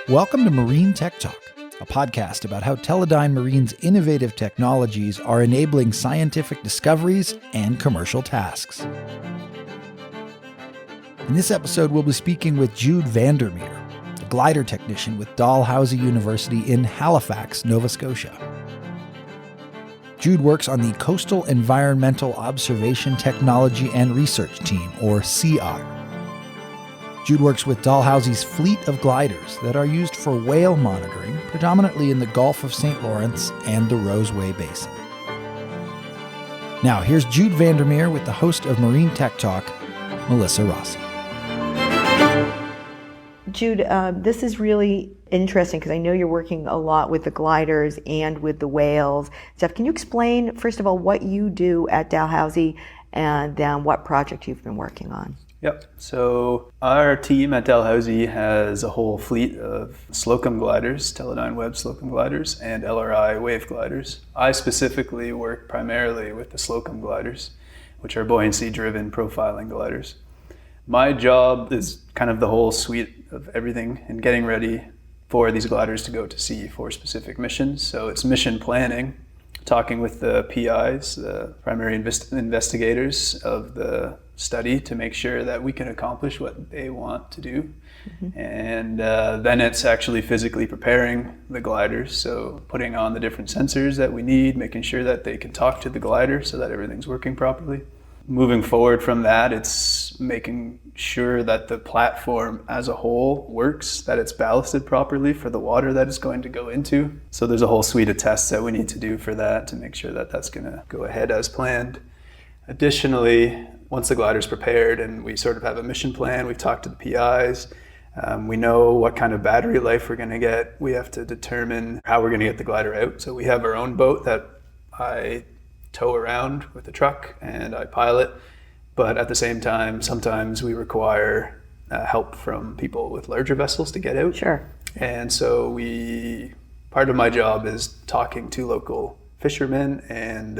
Welcome to Marine Tech Talk, a podcast about how Teledyne Marine's innovative technologies are enabling scientific discoveries and commercial tasks. In this episode, we'll be speaking with Jude Vandermeer, a glider technician with Dalhousie University in Halifax, Nova Scotia. Jude works on the Coastal Environmental Observation Technology and Research Team, or CEOTR. Jude works with Dalhousie's fleet of gliders that are used for whale monitoring, predominantly in the Gulf of St. Lawrence and the Roseway Basin. Now, here's Jude Vandermeer with the host of Marine Tech Talk, Melissa Rossi. Jude, this is really interesting because I know you're working a lot with the gliders and with the whales stuff. Can you explain, first of all, what you do at Dalhousie and then what project you've been working on? Yep. So our team at Dalhousie has a whole fleet of Slocum gliders, Teledyne Web Slocum gliders, and LRI wave gliders. I specifically work primarily with the Slocum gliders, which are buoyancy-driven profiling gliders. My job is kind of the whole suite of everything and getting ready for these gliders to go to sea for specific missions. So it's mission planning, talking with the PIs, the primary investigators of the study, to make sure that we can accomplish what they want to do. Mm-hmm. And then it's actually physically preparing the gliders, so putting on the different sensors that we need, making sure that they can talk to the glider so that everything's working properly. Moving forward from that, it's making sure that the platform as a whole works, that it's ballasted properly for the water that it's going to go into. So there's a whole suite of tests that we need to do for that to make sure that that's going to go ahead as planned. Additionally, once the glider's prepared and we sort of have a mission plan, we've talked to the PIs, we know what kind of battery life we're going to get. We have to determine how we're going to get the glider out. So we have our own boat that I tow around with the truck and I pilot, but at the same time, sometimes we require help from people with larger vessels to get out. Sure. And so part of my job is talking to local fishermen and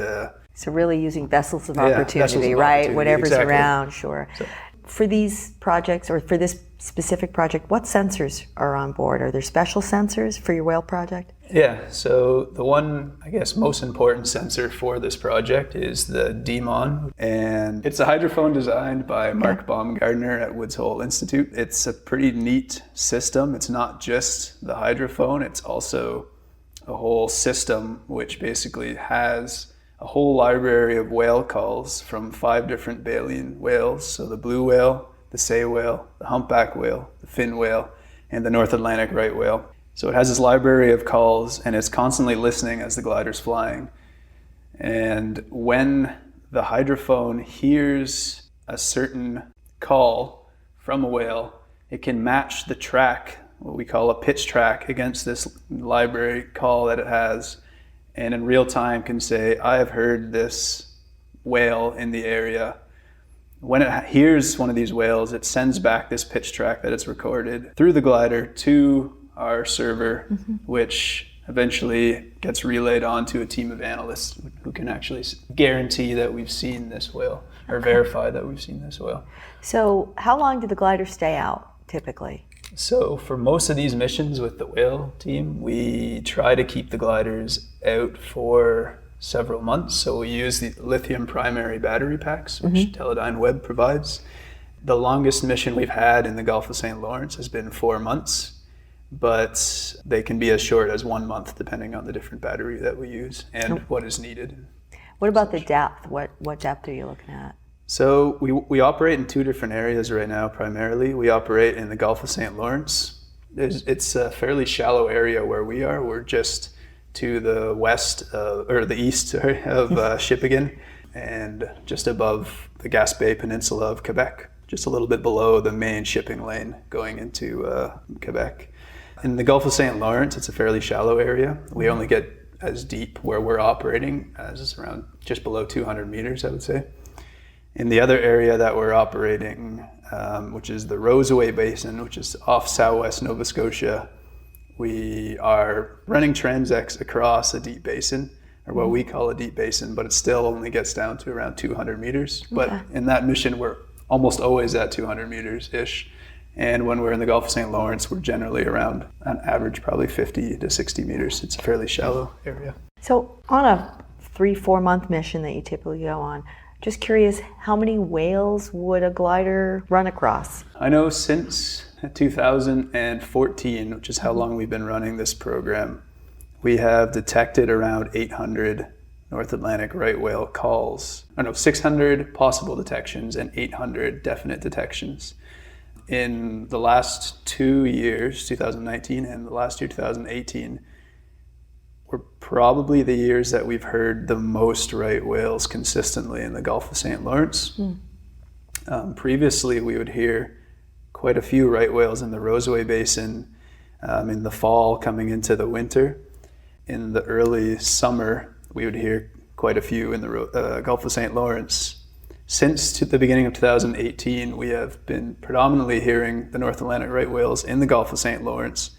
so really using vessels of opportunity, vessels of right? opportunity, Whatever's exactly. around, sure. So, for these projects, or for this specific project, what sensors are on board? Are there special sensors for your whale project? yeah, so the one, I guess, most important sensor for this project is the DMON, and it's a hydrophone designed by Mark Baumgartner at Woods Hole Institute. It's a pretty neat system. It's not just the hydrophone, it's also a whole system which basically has a whole library of whale calls from 5 different baleen whales. So the blue whale, the sei whale, the humpback whale, the fin whale, and the North Atlantic right whale. So it has this library of calls and it's constantly listening as the glider's flying. And when the hydrophone hears a certain call from a whale, it can match the track, what we call a pitch track, against this library call that it has, and in real time can say, I have heard this whale in the area. When it hears one of these whales, it sends back this pitch track that it's recorded through the glider to our server, which eventually gets relayed on to a team of analysts who can actually guarantee that we've seen this whale, or verify that we've seen this whale. So how long do the gliders stay out, typically? So for most of these missions with the whale team, we try to keep the gliders out for several months. So we use the lithium primary battery packs, which Teledyne Web provides. The longest mission we've had in the Gulf of St. Lawrence has been 4 months, but they can be as short as 1 month depending on the different battery that we use and what is needed. What about the depth? What depth are you looking at? So we operate in 2 different areas right now primarily. We operate in the Gulf of St. Lawrence. It's a fairly shallow area where we are. We're just to the west, or the east of Shippagan, and just above the Gaspé Peninsula of Quebec, just a little bit below the main shipping lane going into Quebec. In the Gulf of St. Lawrence, it's a fairly shallow area. We only get as deep where we're operating as around just below 200 meters, I would say. In the other area that we're operating, which is the Roseway Basin, which is off southwest Nova Scotia, we are running transects across a deep basin, or what we call a deep basin, but it still only gets down to around 200 meters. But in that mission, we're almost always at 200 meters-ish. And when we're in the Gulf of St. Lawrence, we're generally around, on average, probably 50 to 60 meters. It's a fairly shallow area. So on a 3-4 month mission that you typically go on, just curious, how many whales would a glider run across? I know since 2014, which is how long we've been running this program, we have detected around 800 North Atlantic right whale calls. 600 possible detections and 800 definite detections. In the last 2 years, 2019 and the last year, 2018, were probably the years that we've heard the most right whales consistently in the Gulf of St. Lawrence. Previously, we would hear quite a few right whales in the Roseway Basin in the fall coming into the winter. In the early summer, we would hear quite a few in the Gulf of St. Lawrence. Since the beginning of 2018, we have been predominantly hearing the North Atlantic right whales in the Gulf of St. Lawrence,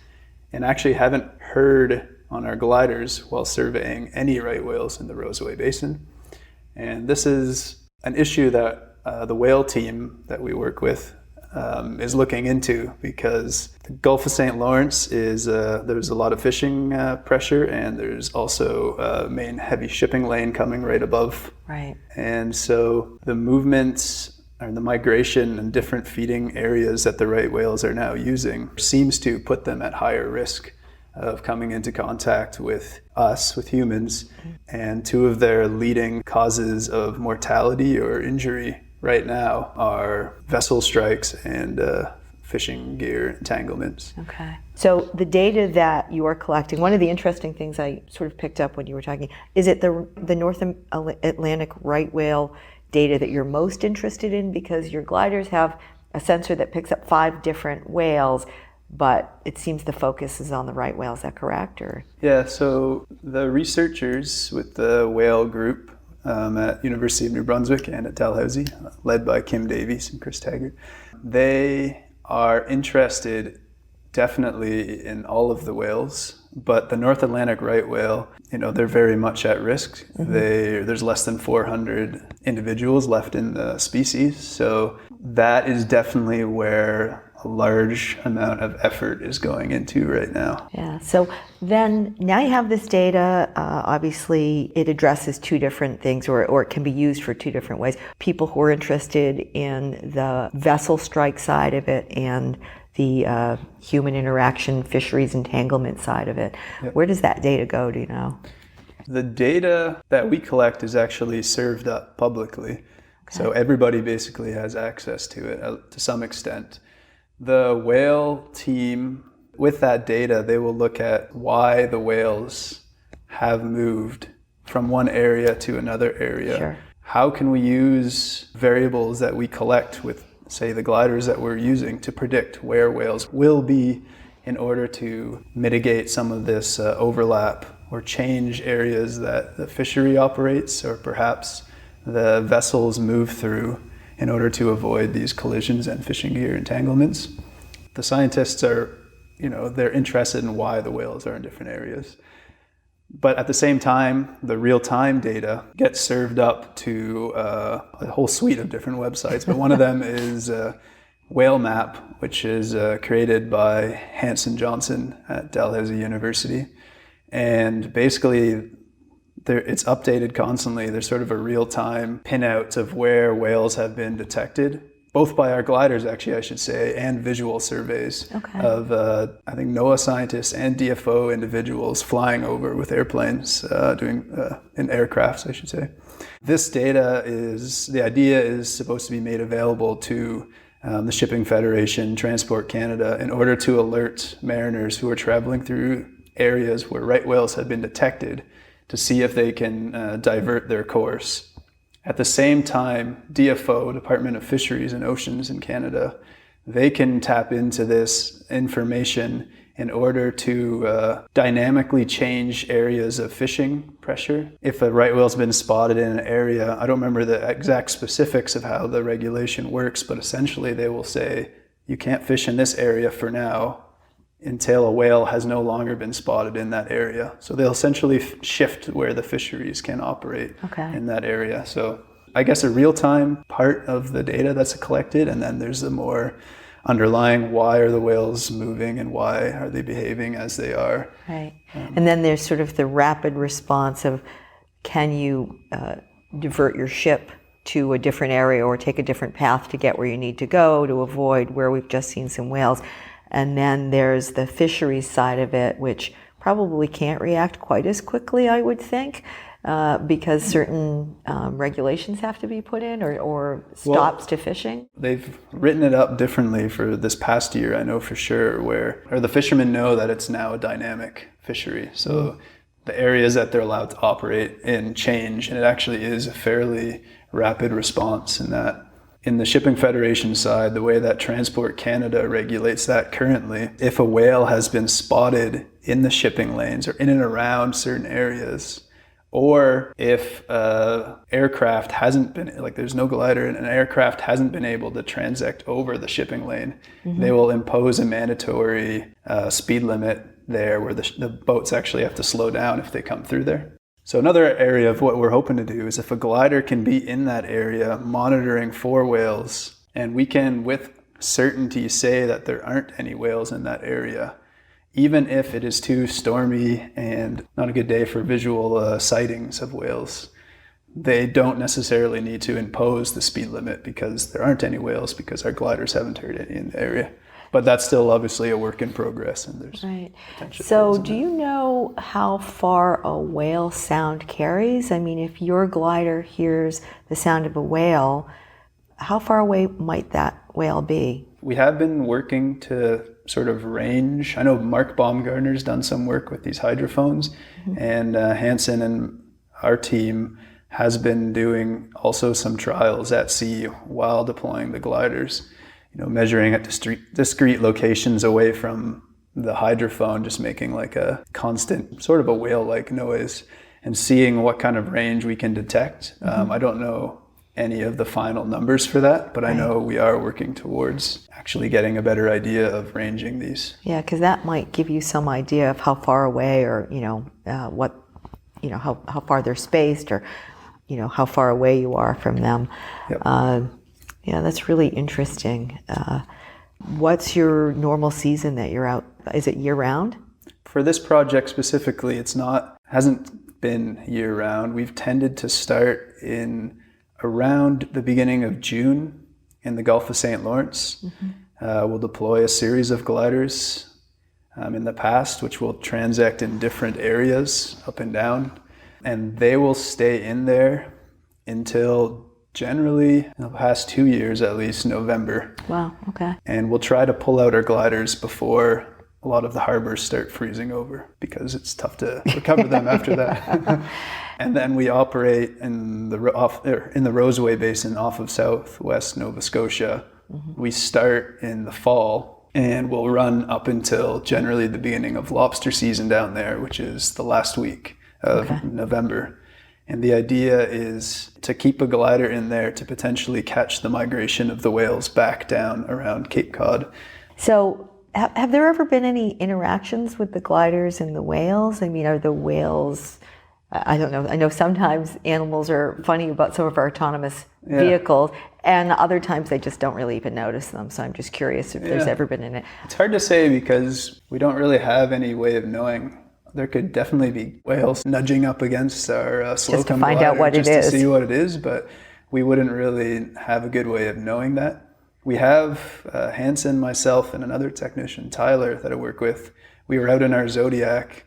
and actually haven't heard on our gliders while surveying any right whales in the Roseway Basin. And this is an issue that the whale team that we work with is looking into, because the Gulf of St. Lawrence is there's a lot of fishing pressure, and there's also a main heavy shipping lane coming right above. Right. And so the movements or the migration and different feeding areas that the right whales are now using seems to put them at higher risk of coming into contact with us, with humans. And two of their leading causes of mortality or injury right now are vessel strikes and fishing gear entanglements. Okay. So the data that you are collecting, one of the interesting things I sort of picked up when you were talking, is it the North Atlantic right whale data that you're most interested in? Because your gliders have a sensor that picks up 5 different whales, but it seems the focus is on the right whale. Is that correct? Or? Yeah, so the researchers with the whale group at University of New Brunswick and at Dalhousie, led by Kim Davies and Chris Taggart, they are interested definitely in all of the whales, but the North Atlantic right whale, they're very much at risk. There's less than 400 individuals left in the species, so that is definitely where a large amount of effort is going into right now. Yeah, so then now you have this data. Obviously, it addresses 2 different things, or it can be used for 2 different ways. People who are interested in the vessel strike side of it and the human interaction, fisheries entanglement side of it. Yep. Where does that data go, do you know? The data that we collect is actually served up publicly. Okay. So everybody basically has access to it to some extent. The whale team, with that data, they will look at why the whales have moved from one area to another area. Sure. How can we use variables that we collect with, say, the gliders that we're using to predict where whales will be in order to mitigate some of this overlap or change areas that the fishery operates or perhaps the vessels move through in order to avoid these collisions and fishing gear entanglements. The scientists are, they're interested in why the whales are in different areas. But at the same time, the real-time data gets served up to a whole suite of different websites. But one of them is Whale Map, which is created by Hanson Johnson at Dalhousie University. And basically, it's updated constantly. There's sort of a real-time pinout of where whales have been detected, both by our gliders, actually, I should say, and visual surveys of, I think, NOAA scientists and DFO individuals flying over with airplanes, doing in aircrafts, I should say. This data the idea is supposed to be made available to the Shipping Federation, Transport Canada, in order to alert mariners who are traveling through areas where right whales have been detected to see if they can divert their course. At the same time, DFO, Department of Fisheries and Oceans in Canada, they can tap into this information in order to dynamically change areas of fishing pressure. If a right whale's been spotted in an area, I don't remember the exact specifics of how the regulation works, but essentially they will say, you can't fish in this area for now until a whale has no longer been spotted in that area. So they'll essentially shift where the fisheries can operate in that area. So I guess, a real-time part of the data that's collected, and then there's the more underlying, why are the whales moving and why are they behaving as they are. Right. And then there's sort of the rapid response of, can you divert your ship to a different area or take a different path to get where you need to go to avoid where we've just seen some whales. And then there's the fisheries side of it, which probably can't react quite as quickly, I would think, because certain regulations have to be put in or stops to fishing. They've written it up differently for this past year, I know for sure, or the fishermen know that it's now a dynamic fishery. So the areas that they're allowed to operate in change, and it actually is a fairly rapid response in that. In the Shipping Federation side, the way that Transport Canada regulates that currently, if a whale has been spotted in the shipping lanes or in and around certain areas, or if aircraft hasn't been, like there's no glider and an aircraft hasn't been able to transect over the shipping lane, they will impose a mandatory speed limit there where the boats actually have to slow down if they come through there. So another area of what we're hoping to do is if a glider can be in that area monitoring for whales, and we can with certainty say that there aren't any whales in that area, even if it is too stormy and not a good day for visual sightings of whales, they don't necessarily need to impose the speed limit because there aren't any whales because our gliders haven't heard any in the area. But that's still obviously a work in progress, and there's potential. So do you know how far a whale sound carries? I mean, if your glider hears the sound of a whale, how far away might that whale be? We have been working to sort of range. I know Mark Baumgartner's done some work with these hydrophones, and Hansen and our team has been doing also some trials at sea while deploying the gliders. Measuring at discrete locations away from the hydrophone, just making like a constant sort of a whale-like noise and seeing what kind of range we can detect. I don't know any of the final numbers for that, but I know we are working towards actually getting a better idea of ranging these. Yeah, because that might give you some idea of how far away or, how far they're spaced or, how far away you are from them. Yep. Yeah, that's really interesting. What's your normal season that you're out? Is it year-round? For this project specifically, hasn't been year-round. We've tended to start in around the beginning of June in the Gulf of St. Lawrence. We'll deploy a series of gliders in the past, which will transect in different areas up and down, and they will stay in there until generally, in the past 2 years at least, November. Wow, okay. And we'll try to pull out our gliders before a lot of the harbors start freezing over because it's tough to recover them after that. And then we operate in the Roseway Basin off of southwest Nova Scotia. We start in the fall and we'll run up until generally the beginning of lobster season down there, which is the last week of November. And the idea is to keep a glider in there to potentially catch the migration of the whales back down around Cape Cod. So have there ever been any interactions with the gliders and the whales? I mean, are the whales, I don't know, I know sometimes animals are funny about some of our autonomous vehicles, and other times they just don't really even notice them. So I'm just curious if there's ever been in it. It's hard to say because we don't really have any way of knowing. There could definitely be whales nudging up against our Slocum just to find glider out what just it is. To see what it is, but we wouldn't really have a good way of knowing that. We have Hansen, myself, and another technician, Tyler, that I work with. We were out in our Zodiac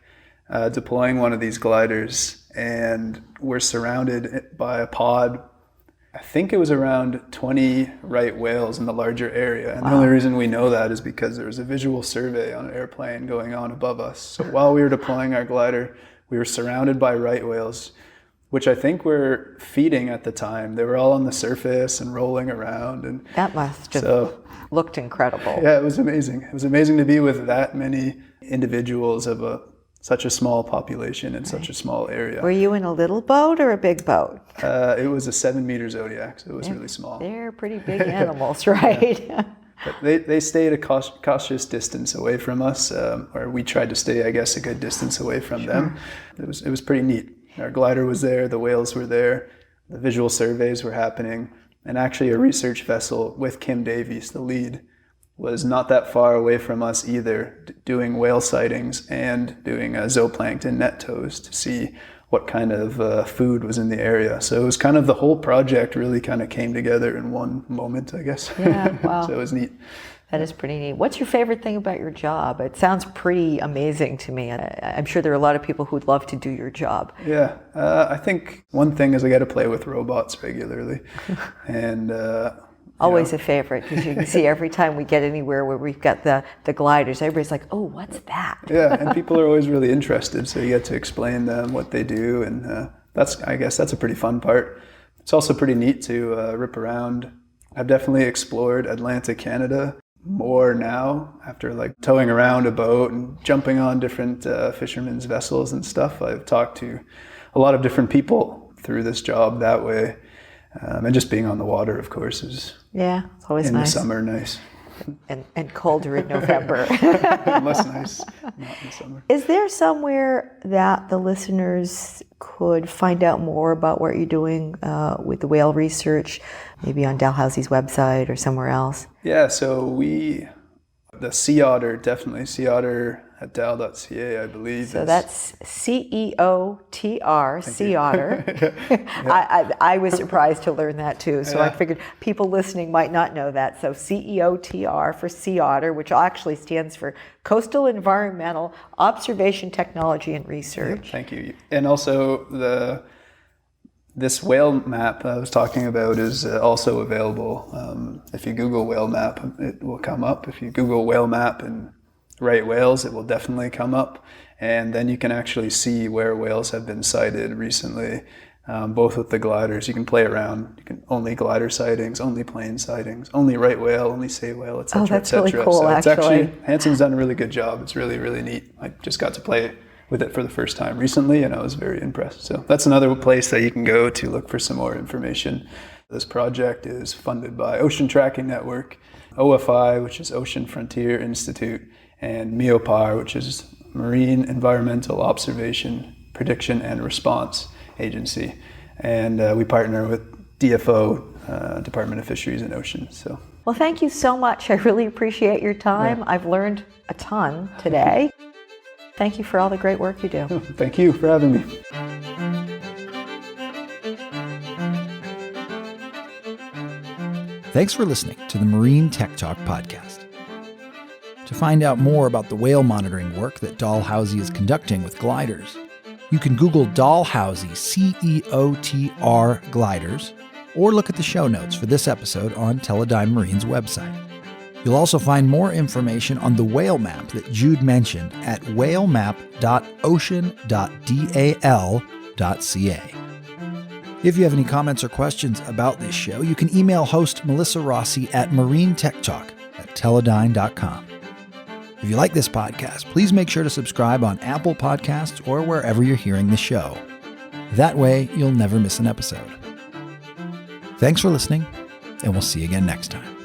deploying one of these gliders, and we're surrounded by a pod. I think it was around 20 right whales in the larger area. And the only reason we know that is because there was a visual survey on an airplane going on above us. So while we were deploying our glider, we were surrounded by right whales, which I think were feeding at the time. They were all on the surface and rolling around. And that must have looked incredible. Yeah, it was amazing. It was amazing to be with that many individuals of such a small population in such a small area. Were you in a little boat or a big boat? It was a 7-meter Zodiac, so it was really small. They're pretty big animals, right? But they stayed a cautious distance away from us, or we tried to stay, I guess, a good distance away from them. It was pretty neat. Our glider was there, the whales were there. the visual surveys were happening, and actually a research vessel with Kim Davies, the lead, was not that far away from us either, doing whale sightings and doing zooplankton net tows to see what kind of food was in the area. So it was kind of the whole project really kind of came together in one moment, I guess. Yeah, wow. So it was neat. That is pretty neat. What's your favorite thing about your job? It sounds pretty amazing to me. I'm sure there are a lot of people who'd love to do your job. Yeah, I think one thing is I got to play with robots regularly. And always a favorite, because you can see every time we get anywhere where we've got the gliders, everybody's like, oh, what's that? Yeah, and people are always really interested, so you get to explain them what they do, and I guess that's a pretty fun part. It's also pretty neat to rip around. I've definitely explored Atlantic Canada more now after like towing around a boat and jumping on different fishermen's vessels and stuff. I've talked to a lot of different people through this job that way. And just being on the water, of course, is it's always in nice. the summer nice. And colder in November. Less nice, not in the summer. Is there somewhere that the listeners could find out more about what you're doing with the whale research, maybe on Dalhousie's website or somewhere else? Yeah, so the CEOTR, definitely, CEOTR at dal.ca, I believe. So that's CEOTR, CEOTR. Yeah. I was surprised to learn that too, so Yeah. I figured people listening might not know that. So CEOTR for CEOTR, which actually stands for Coastal Environmental Observation Technology and Research. Yeah, thank you. And also this whale map I was talking about is also available. If you Google whale map, it will come up. If you Google whale map and write whales, it will definitely come up. And then you can actually see where whales have been sighted recently, both with the gliders. You can play around. You can only glider sightings, only plane sightings, only right whale, only say whale, etc. Oh, that's really cool, so it's actually. Hanson's done a really good job. It's really, really neat. I just got to play with it for the first time recently, and I was very impressed. So that's another place that you can go to look for some more information. This project is funded by Ocean Tracking Network, OFI, which is Ocean Frontier Institute, and MEOPAR, which is Marine Environmental Observation, Prediction and Response Agency. And we partner with DFO, Department of Fisheries and Oceans. So. Well, thank you so much. I really appreciate your time. Yeah. I've learned a ton today. Thank you for all the great work you do. Thank you for having me. Thanks for listening to the Marine Tech Talk podcast. To find out more about the whale monitoring work that Dalhousie is conducting with gliders, you can Google Dalhousie CEOTR gliders, or look at the show notes for this episode on Teledyne Marine's website. You'll also find more information on the whale map that Jude mentioned at whalemap.ocean.dal.ca. If you have any comments or questions about this show, you can email host Melissa Rossi at marinetechtalk@teledyne.com. If you like this podcast, please make sure to subscribe on Apple Podcasts or wherever you're hearing the show. That way, you'll never miss an episode. Thanks for listening, and we'll see you again next time.